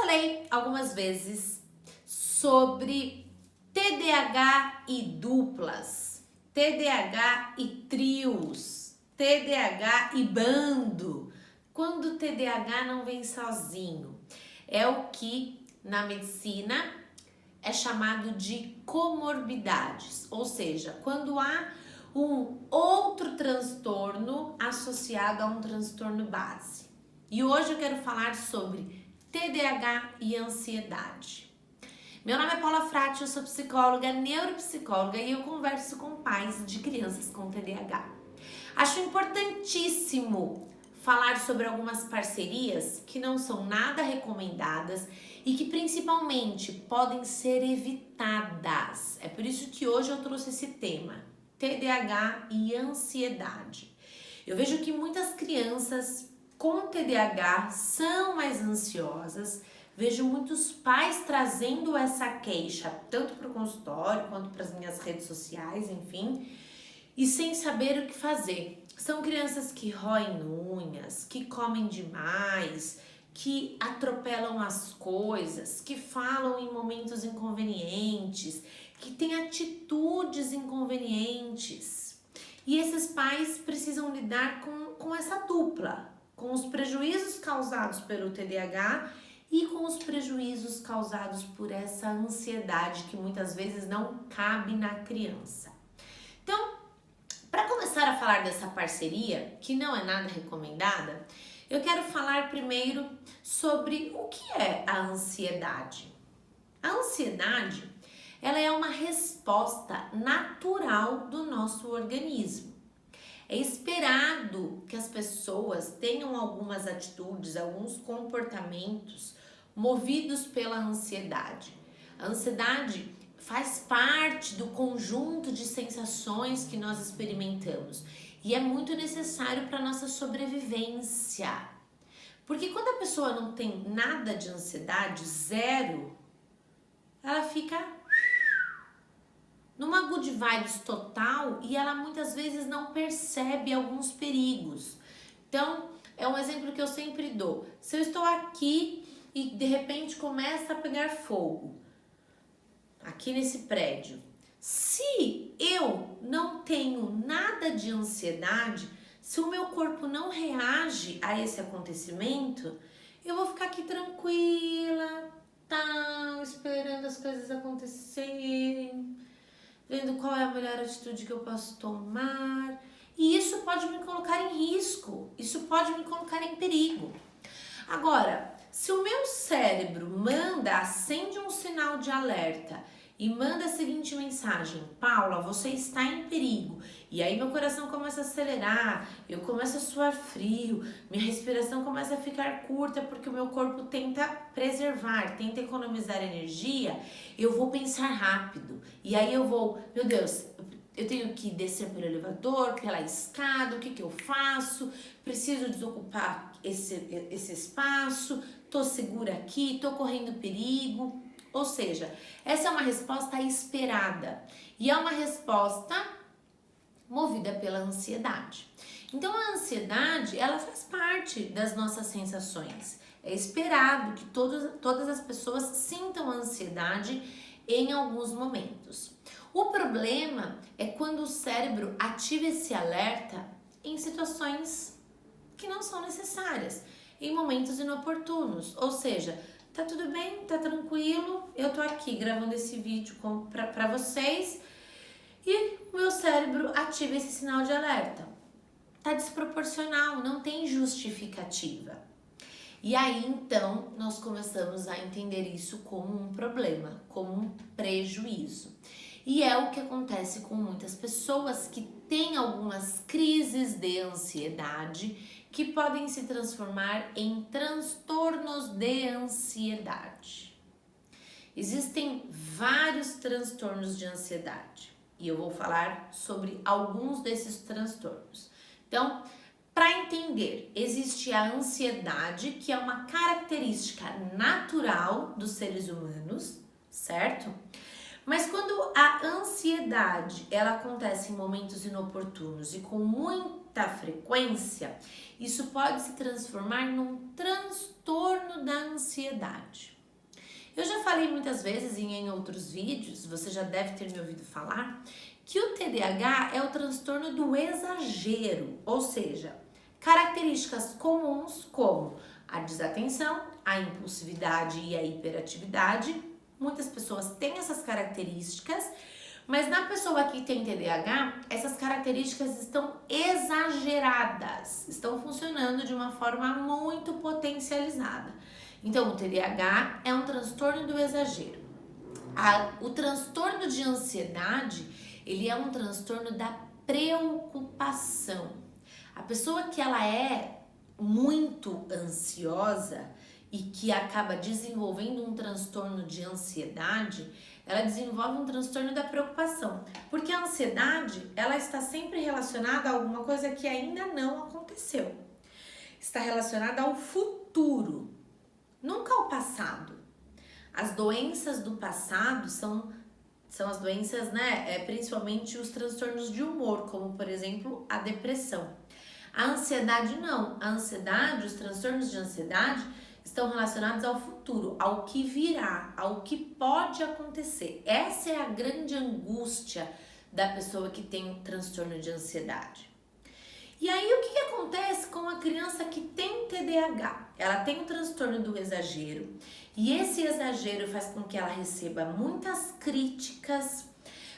falei algumas vezes sobre TDAH e duplas, TDAH e trios, TDAH e bando. Quando o TDAH não vem sozinho, é o que na medicina é chamado de comorbidades, ou seja, quando há um outro transtorno associado a um transtorno base. E hoje eu quero falar sobre TDAH e ansiedade. Meu nome é Paula Frati, eu sou psicóloga, neuropsicóloga e eu converso com pais de crianças com TDAH. Acho importantíssimo falar sobre algumas parcerias que não são nada recomendadas e que principalmente podem ser evitadas. É por isso que hoje eu trouxe esse tema, TDAH e ansiedade. Eu vejo que muitas crianças com TDAH são mais ansiosas. Vejo muitos pais trazendo essa queixa, tanto para o consultório quanto para as minhas redes sociais, enfim, e sem saber o que fazer. São crianças que roem unhas, que comem demais, que atropelam as coisas, que falam em momentos inconvenientes, que têm atitudes inconvenientes. E esses pais precisam lidar com essa dupla, com os prejuízos causados pelo TDAH e com os prejuízos causados por essa ansiedade que muitas vezes não cabe na criança. Então, para começar a falar dessa parceria, que não é nada recomendada, eu quero falar primeiro sobre o que é a ansiedade. A ansiedade, ela é uma resposta natural do nosso organismo. É esperado que as pessoas tenham algumas atitudes, alguns comportamentos movidos pela ansiedade. A ansiedade faz parte do conjunto de sensações que nós experimentamos e é muito necessário para a nossa sobrevivência. Porque quando a pessoa não tem nada de ansiedade, zero, ela fica numa good vibes total e ela muitas vezes não percebe alguns perigos. Então, é um exemplo que eu sempre dou. Se eu estou aqui e de repente começa a pegar fogo, aqui nesse prédio, se eu não tenho nada de ansiedade, se o meu corpo não reage a esse acontecimento, eu vou ficar aqui tranquila, esperando as coisas acontecerem, vendo qual é a melhor atitude que eu posso tomar. E isso pode me colocar em risco, isso pode me colocar em perigo. Agora, se o meu cérebro acende um sinal de alerta e manda a seguinte mensagem: Paula, você está em perigo. E aí meu coração começa a acelerar, eu começo a suar frio, minha respiração começa a ficar curta porque o meu corpo tenta preservar, tenta economizar energia, eu vou pensar rápido. E aí eu vou, meu Deus, eu tenho que descer pelo elevador, pela escada, o que eu faço? Preciso desocupar esse espaço, tô segura aqui, tô correndo perigo. Ou seja, essa é uma resposta esperada e é uma resposta movida pela ansiedade. Então a ansiedade, ela faz parte das nossas sensações. É esperado que todas as pessoas sintam ansiedade em alguns momentos. O problema é quando o cérebro ativa esse alerta em situações que não são necessárias, em momentos inoportunos. Ou seja, tá tudo bem, tá tranquilo, eu tô aqui gravando esse vídeo pra vocês e o meu cérebro ativa esse sinal de alerta. Tá desproporcional, não tem justificativa. E aí, então, nós começamos a entender isso como um problema, como um prejuízo. E é o que acontece com muitas pessoas que têm algumas crises de ansiedade que podem se transformar em transtornos de ansiedade. Existem vários transtornos de ansiedade e eu vou falar sobre alguns desses transtornos. Então, para entender, existe a ansiedade, que é uma característica natural dos seres humanos, certo? Mas quando a ansiedade, ela acontece em momentos inoportunos e com muita frequência, isso pode se transformar num transtorno da ansiedade. Eu já falei muitas vezes e em outros vídeos, você já deve ter me ouvido falar, que o TDAH é o transtorno do exagero, ou seja, características comuns como a desatenção, a impulsividade e a hiperatividade. Muitas pessoas têm essas características, mas na pessoa que tem TDAH, essas características estão exageradas, estão funcionando de uma forma muito potencializada. Então, o TDAH é um transtorno do exagero. O transtorno de ansiedade, ele é um transtorno da preocupação. A pessoa que ela é muito ansiosa e que acaba desenvolvendo um transtorno de ansiedade, ela desenvolve um transtorno da preocupação. Porque a ansiedade, ela está sempre relacionada a alguma coisa que ainda não aconteceu. Está relacionada ao futuro, nunca ao passado. As doenças do passado são as doenças, né? Principalmente os transtornos de humor, como por exemplo a depressão. A ansiedade não. A ansiedade, os transtornos de ansiedade estão relacionados ao futuro, ao que virá, ao que pode acontecer. Essa é a grande angústia da pessoa que tem um transtorno de ansiedade. E aí, o que acontece com a criança que tem TDAH? Ela tem um transtorno do exagero e esse exagero faz com que ela receba muitas críticas,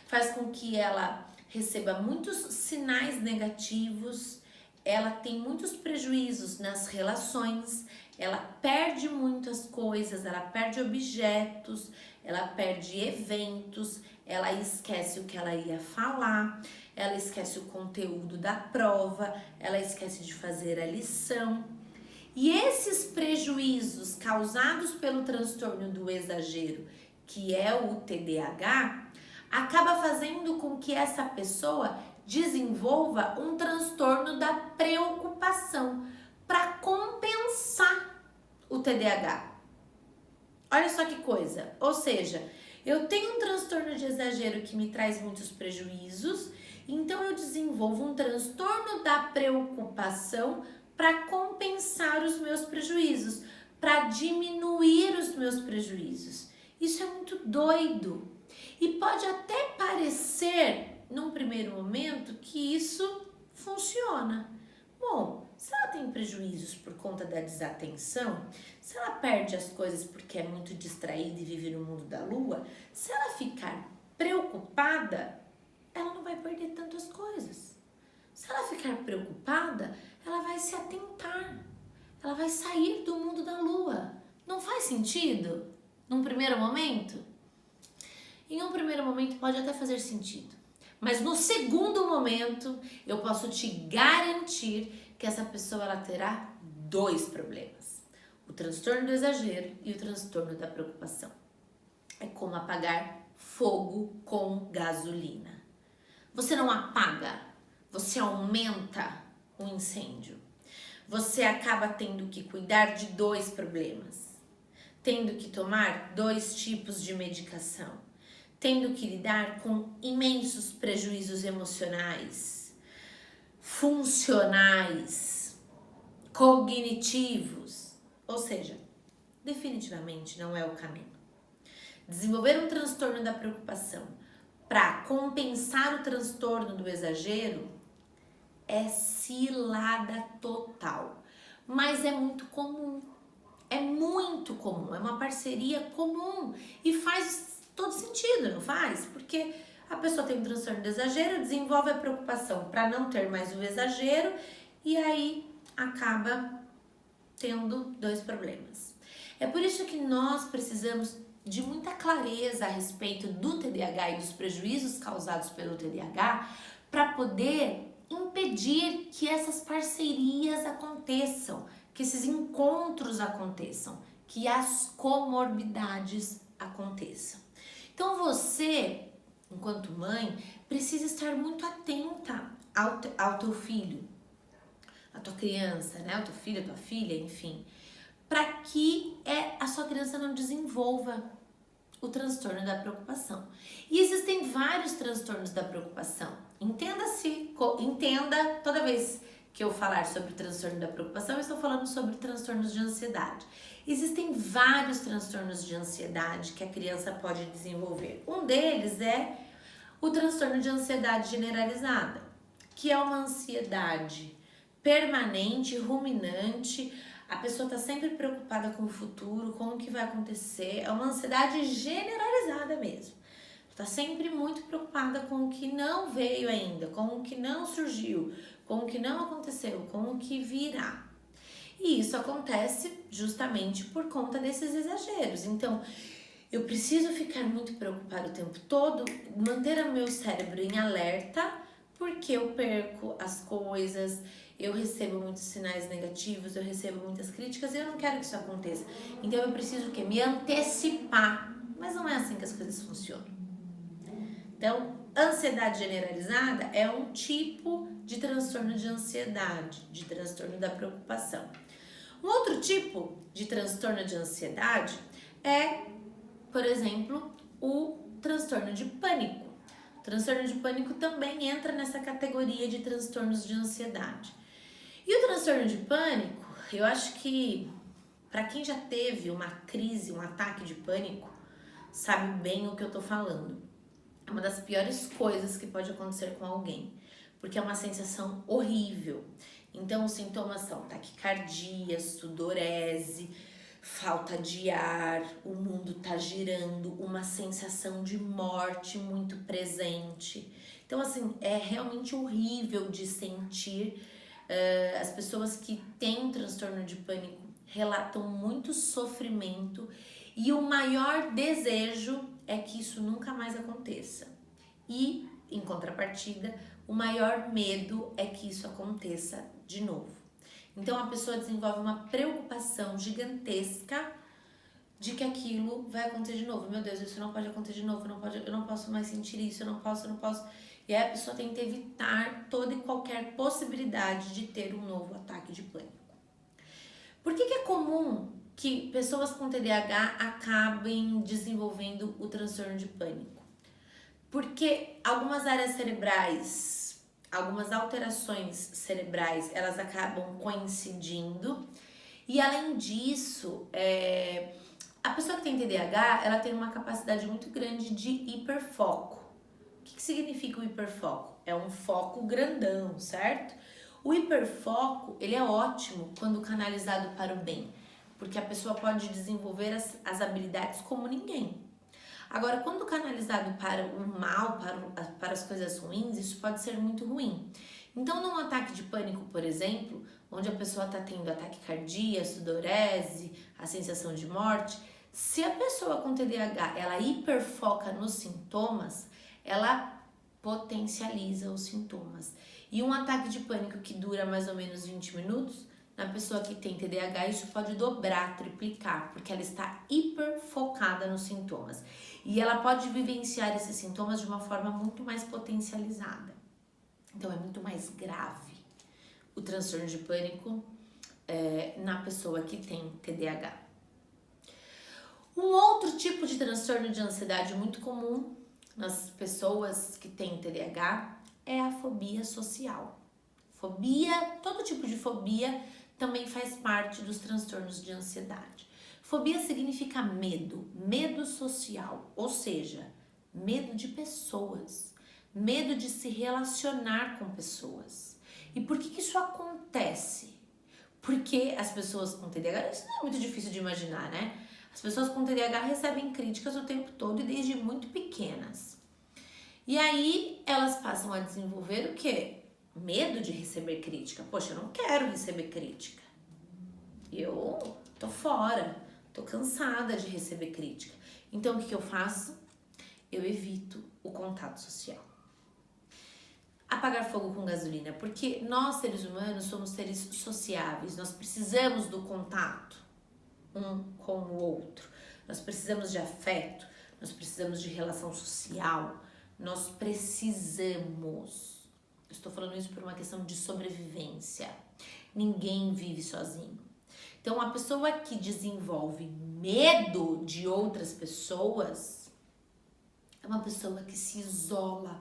faz com que ela receba muitos sinais negativos, ela tem muitos prejuízos nas relações, ela perde muitas coisas, ela perde objetos, ela perde eventos, ela esquece o que ela ia falar, ela esquece o conteúdo da prova, ela esquece de fazer a lição. E esses prejuízos causados pelo transtorno do exagero, que é o TDAH, acaba fazendo com que essa pessoa desenvolva um transtorno da preocupação para compensar o TDAH. Olha só que coisa, ou seja, eu tenho um transtorno de exagero que me traz muitos prejuízos, então eu desenvolvo um transtorno da preocupação para compensar os meus prejuízos, para diminuir os meus prejuízos. Isso é muito doido. E pode até parecer, num primeiro momento, que isso funciona. Bom, se ela tem prejuízos por conta da desatenção, se ela perde as coisas porque é muito distraída e vive no mundo da lua, se ela ficar preocupada, ela não vai perder tantas coisas. Se ela ficar preocupada, ela vai se atentar, ela vai sair do mundo da lua. Não faz sentido? Num primeiro momento? Em um primeiro momento pode até fazer sentido, mas no segundo momento eu posso te garantir que essa pessoa ela terá dois problemas: o transtorno do exagero e o transtorno da preocupação. É como apagar fogo com gasolina. Você não apaga, você aumenta o incêndio. Você acaba tendo que cuidar de dois problemas, tendo que tomar dois tipos de medicação, tendo que lidar com imensos prejuízos emocionais, funcionais, cognitivos. Ou seja, definitivamente não é o caminho. Desenvolver um transtorno da preocupação para compensar o transtorno do exagero é cilada total, mas é muito comum. É muito comum, é uma parceria comum e faz todo sentido, não faz? Porque a pessoa tem um transtorno de exagero, desenvolve a preocupação para não ter mais o exagero e aí acaba tendo dois problemas. É por isso que nós precisamos de muita clareza a respeito do TDAH e dos prejuízos causados pelo TDAH para poder impedir que essas parcerias aconteçam, que esses encontros aconteçam, que as comorbidades aconteçam. Então você, enquanto mãe, precisa estar muito atenta ao teu filho, à tua criança, né? Ao teu filho, à tua filha, enfim, para que a sua criança não desenvolva o transtorno da preocupação. E existem vários transtornos da preocupação. Entenda toda vez que eu falar sobre o transtorno da preocupação, eu estou falando sobre transtornos de ansiedade. Existem vários transtornos de ansiedade que a criança pode desenvolver. Um deles é o transtorno de ansiedade generalizada, que é uma ansiedade permanente, ruminante. A pessoa está sempre preocupada com o futuro, com o que vai acontecer. É uma ansiedade generalizada mesmo. Está sempre muito preocupada com o que não veio ainda, com o que não surgiu, com o que não aconteceu, com o que virá. E isso acontece justamente por conta desses exageros. Então, eu preciso ficar muito preocupada o tempo todo, manter o meu cérebro em alerta, porque eu perco as coisas, eu recebo muitos sinais negativos, eu recebo muitas críticas e eu não quero que isso aconteça. Então, eu preciso o quê? Me antecipar. Mas não é assim que as coisas funcionam. Então, ansiedade generalizada é um tipo de transtorno de ansiedade, de transtorno da preocupação. Um outro tipo de transtorno de ansiedade é, por exemplo, o transtorno de pânico. O transtorno de pânico também entra nessa categoria de transtornos de ansiedade. E o transtorno de pânico, eu acho que para quem já teve uma crise, um ataque de pânico, sabe bem o que eu tô falando. É uma das piores coisas que pode acontecer com alguém, porque é uma sensação horrível. Então, os sintomas são taquicardia, sudorese, falta de ar, o mundo tá girando, uma sensação de morte muito presente. Então, assim, é realmente horrível de sentir. As pessoas que têm um transtorno de pânico relatam muito sofrimento e o maior desejo é que isso nunca mais aconteça. E, em contrapartida, o maior medo é que isso aconteça de novo. Então, a pessoa desenvolve uma preocupação gigantesca de que aquilo vai acontecer de novo. Meu Deus, isso não pode acontecer de novo, eu não posso mais sentir isso, eu não posso. E aí a pessoa tenta evitar toda e qualquer possibilidade de ter um novo ataque de pânico. Por que é comum que pessoas com TDAH acabem desenvolvendo o transtorno de pânico? Porque algumas áreas cerebrais, algumas alterações cerebrais, elas acabam coincidindo. E além disso, a pessoa que tem TDAH, ela tem uma capacidade muito grande de hiperfoco. O que significa o hiperfoco? É um foco grandão, certo? O hiperfoco, ele é ótimo quando canalizado para o bem, porque a pessoa pode desenvolver as habilidades como ninguém. Agora, quando canalizado para o mal, para as coisas ruins, isso pode ser muito ruim. Então, num ataque de pânico, por exemplo, onde a pessoa está tendo ataque cardíaco, sudorese, a sensação de morte, se a pessoa com TDAH, ela hiperfoca nos sintomas, ela potencializa os sintomas. E um ataque de pânico que dura mais ou menos 20 minutos, na pessoa que tem TDAH, isso pode dobrar, triplicar, porque ela está hiperfocada nos sintomas. E ela pode vivenciar esses sintomas de uma forma muito mais potencializada. Então, é muito mais grave o transtorno de pânico na pessoa que tem TDAH. Um outro tipo de transtorno de ansiedade muito comum nas pessoas que têm TDAH é a fobia social. Todo tipo de fobia também faz parte dos transtornos de ansiedade. Fobia significa medo social, ou seja, medo de pessoas, medo de se relacionar com pessoas. E por que isso acontece? Porque as pessoas com TDAH, isso não é muito difícil de imaginar, né? As pessoas com TDAH recebem críticas o tempo todo e desde muito pequenas. E aí elas passam a desenvolver o quê? Medo de receber crítica. Poxa, eu não quero receber crítica. Eu tô fora, tô cansada de receber crítica. Então o que eu faço? Eu evito o contato social. Apagar fogo com gasolina, porque nós seres humanos somos seres sociáveis, nós precisamos do contato um com o outro, nós precisamos de afeto, nós precisamos de relação social, nós precisamos. Eu estou falando isso por uma questão de sobrevivência. Ninguém vive sozinho. Então, a pessoa que desenvolve medo de outras pessoas é uma pessoa que se isola.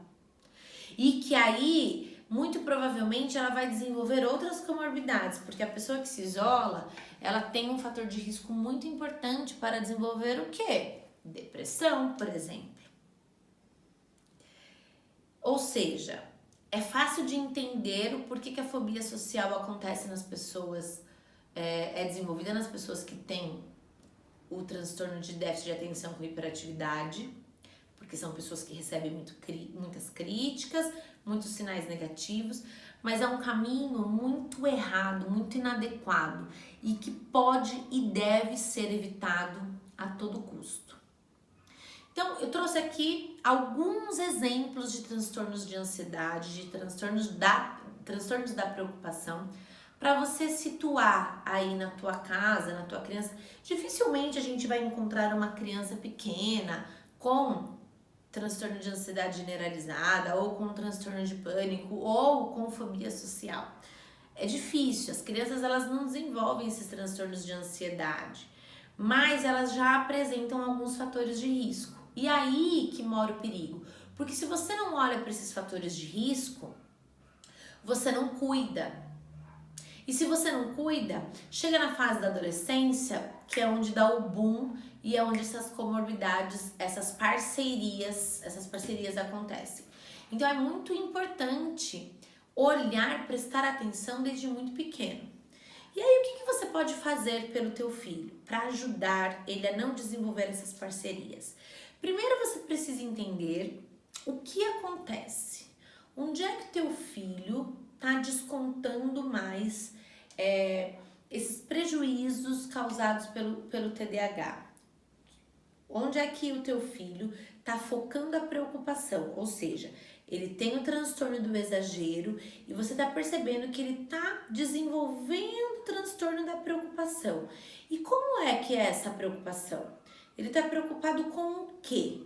E que aí muito provavelmente ela vai desenvolver outras comorbidades, porque a pessoa que se isola, ela tem um fator de risco muito importante para desenvolver o quê? Depressão, por exemplo. Ou seja, é fácil de entender o porquê que a fobia social acontece nas pessoas, é desenvolvida nas pessoas que têm o transtorno de déficit de atenção com hiperatividade, porque são pessoas que recebem muitas críticas, muitos sinais negativos, mas é um caminho muito errado, muito inadequado e que pode e deve ser evitado a todo custo. Então, eu trouxe aqui alguns exemplos de transtornos de ansiedade, de transtornos da preocupação, para você situar aí na tua casa, na tua criança. Dificilmente a gente vai encontrar uma criança pequena com transtorno de ansiedade generalizada, ou com transtorno de pânico, ou com fobia social. É difícil, as crianças elas não desenvolvem esses transtornos de ansiedade, mas elas já apresentam alguns fatores de risco. E aí que mora o perigo, porque se você não olha para esses fatores de risco, você não cuida. E se você não cuida, chega na fase da adolescência, que é onde dá o boom e é onde essas comorbidades, essas parcerias acontecem. Então é muito importante olhar, prestar atenção desde muito pequeno. E aí o que você pode fazer pelo teu filho para ajudar ele a não desenvolver essas parcerias? Primeiro você precisa entender o que acontece. Onde é que teu filho está descontando mais esses prejuízos causados pelo TDAH? Onde é que o teu filho está focando a preocupação? Ou seja, ele tem o transtorno do exagero e você está percebendo que ele está desenvolvendo o transtorno da preocupação. E como é que é essa preocupação? Ele está preocupado com o quê?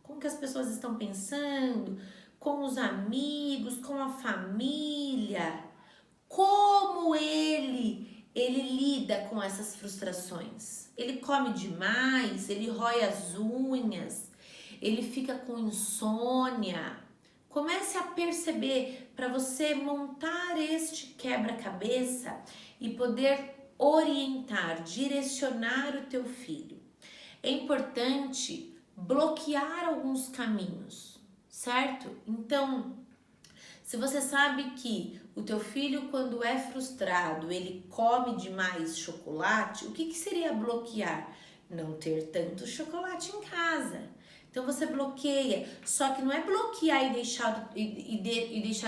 Com o que as pessoas estão pensando, com os amigos, com a família. Como ele lida com essas frustrações? Ele come demais, ele rói as unhas, ele fica com insônia. Comece a perceber para você montar este quebra-cabeça e poder orientar, direcionar o teu filho. É importante bloquear alguns caminhos, certo? Então, se você sabe que o teu filho, quando é frustrado, ele come demais chocolate, o que seria bloquear? Não ter tanto chocolate em casa. Então você bloqueia, só que não é bloquear e deixar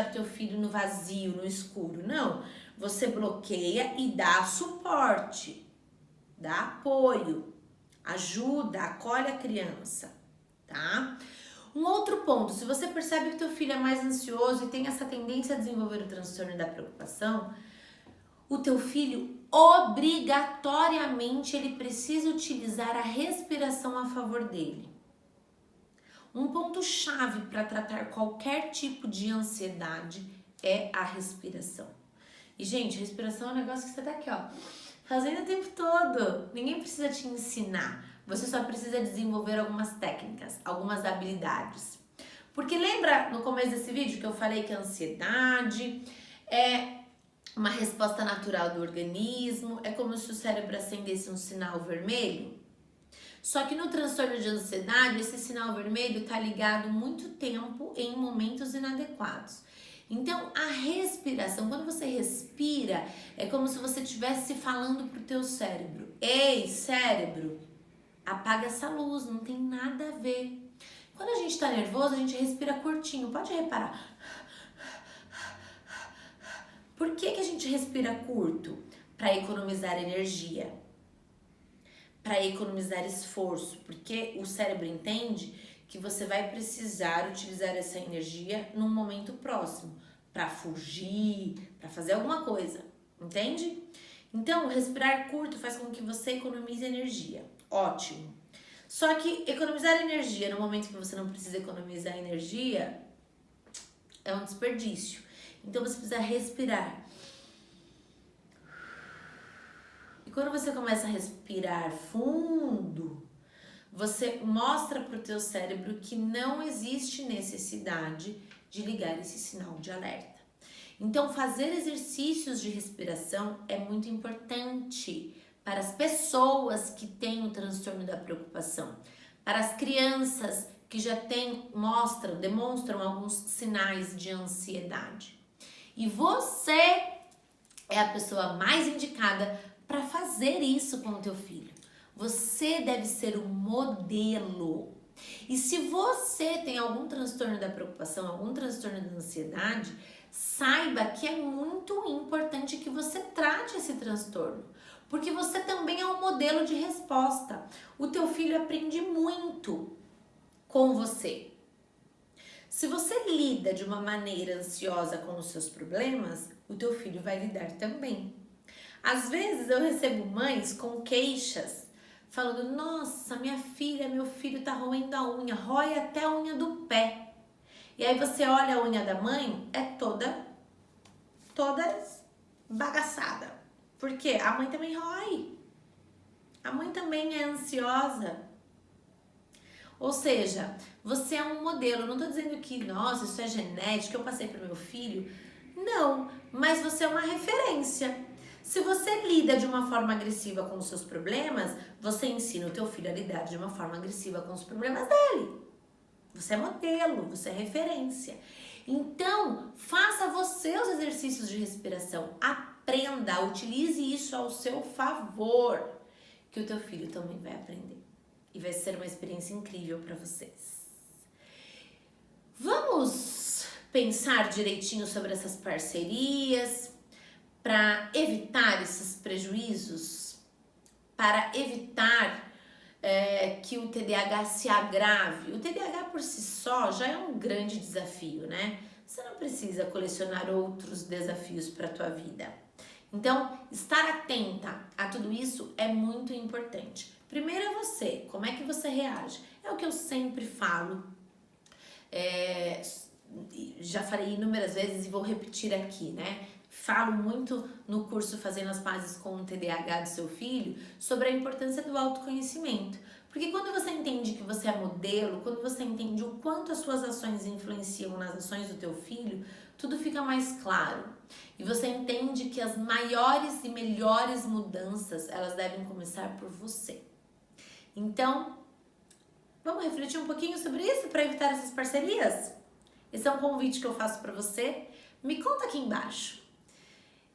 o teu filho no vazio, no escuro, não. Você bloqueia e dá suporte, dá apoio, ajuda, acolhe a criança, tá? Um outro ponto, se você percebe que teu filho é mais ansioso e tem essa tendência a desenvolver o transtorno da preocupação, o teu filho obrigatoriamente ele precisa utilizar a respiração a favor dele. Um ponto chave para tratar qualquer tipo de ansiedade é a respiração. E gente, respiração é um negócio que você tá aqui, ó, fazendo o tempo todo. Ninguém precisa te ensinar. Você só precisa desenvolver algumas técnicas, algumas habilidades. Porque lembra no começo desse vídeo que eu falei que a ansiedade é uma resposta natural do organismo, é como se o cérebro acendesse um sinal vermelho? Só que no transtorno de ansiedade, esse sinal vermelho está ligado muito tempo em momentos inadequados. Então, a respiração, quando você respira, é como se você estivesse falando pro teu cérebro: ei, cérebro, apaga essa luz, não tem nada a ver. Quando a gente tá nervoso, a gente respira curtinho, pode reparar. Por que a gente respira curto? Para economizar energia, para economizar esforço, porque o cérebro entende que você vai precisar utilizar essa energia num momento próximo, para fugir, para fazer alguma coisa, entende? Então, respirar curto faz com que você economize energia, ótimo. Só que economizar energia no momento que você não precisa economizar energia é um desperdício. Então, você precisa respirar. E quando você começa a respirar fundo, você mostra para o teu cérebro que não existe necessidade de ligar esse sinal de alerta. Então, fazer exercícios de respiração é muito importante para as pessoas que têm o transtorno da preocupação, para as crianças que já demonstram alguns sinais de ansiedade. E você é a pessoa mais indicada para fazer isso com o teu filho. Você deve ser o modelo. E se você tem algum transtorno da preocupação, algum transtorno da ansiedade, saiba que é muito importante que você trate esse transtorno, porque você também é um modelo de resposta. O teu filho aprende muito com você. Se você lida de uma maneira ansiosa com os seus problemas, o teu filho vai lidar também. Às vezes eu recebo mães com queixas, falando, nossa, minha filha, meu filho tá roendo a unha, rói até a unha do pé. E aí você olha a unha da mãe, é toda bagaçada. Por quê? A mãe também rói. A mãe também é ansiosa. Ou seja, você é um modelo. Não tô dizendo que, nossa, isso é genético, eu passei pro meu filho. Não, mas você é uma referência. Se você lida de uma forma agressiva com os seus problemas, você ensina o teu filho a lidar de uma forma agressiva com os problemas dele. Você é modelo, você é referência. Então, faça você os exercícios de respiração. Aprenda, utilize isso ao seu favor, que o teu filho também vai aprender. E vai ser uma experiência incrível para vocês. Vamos pensar direitinho sobre essas parcerias para evitar esses prejuízos, para evitar que o TDAH se agrave. O TDAH por si só já é um grande desafio, né? Você não precisa colecionar outros desafios para a tua vida. Então, estar atenta a tudo isso é muito importante. Primeiro é você, como é que você reage? É o que eu sempre falo, já falei inúmeras vezes e vou repetir aqui, né? Falo muito no curso Fazendo as Pazes com o TDAH do seu filho sobre a importância do autoconhecimento. Porque quando você entende que você é modelo, quando você entende o quanto as suas ações influenciam nas ações do teu filho, tudo fica mais claro. E você entende que as maiores e melhores mudanças, elas devem começar por você. Então, vamos refletir um pouquinho sobre isso para evitar essas parcerias? Esse é um convite que eu faço para você. Me conta aqui embaixo.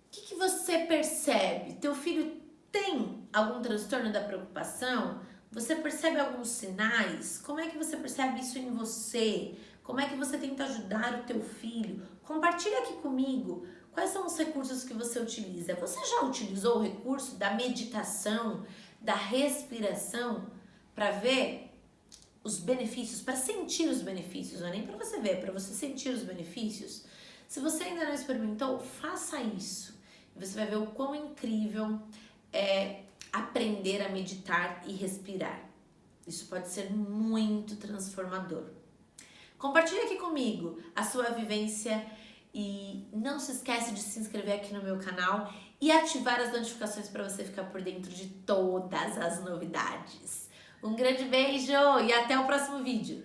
O que você percebe? Teu filho tem algum transtorno da preocupação? Você percebe alguns sinais? Como é que você percebe isso em você? Como é que você tenta ajudar o teu filho? Compartilha aqui comigo quais são os recursos que você utiliza. Você já utilizou o recurso da meditação, da respiração para ver os benefícios, para sentir os benefícios? Não é nem para você ver, é para você sentir os benefícios. Se você ainda não experimentou, faça isso. Você vai ver o quão incrível é aprender a meditar e respirar. Isso pode ser muito transformador. Compartilhe aqui comigo a sua vivência e não se esquece de se inscrever aqui no meu canal e ativar as notificações para você ficar por dentro de todas as novidades. Um grande beijo e até o próximo vídeo.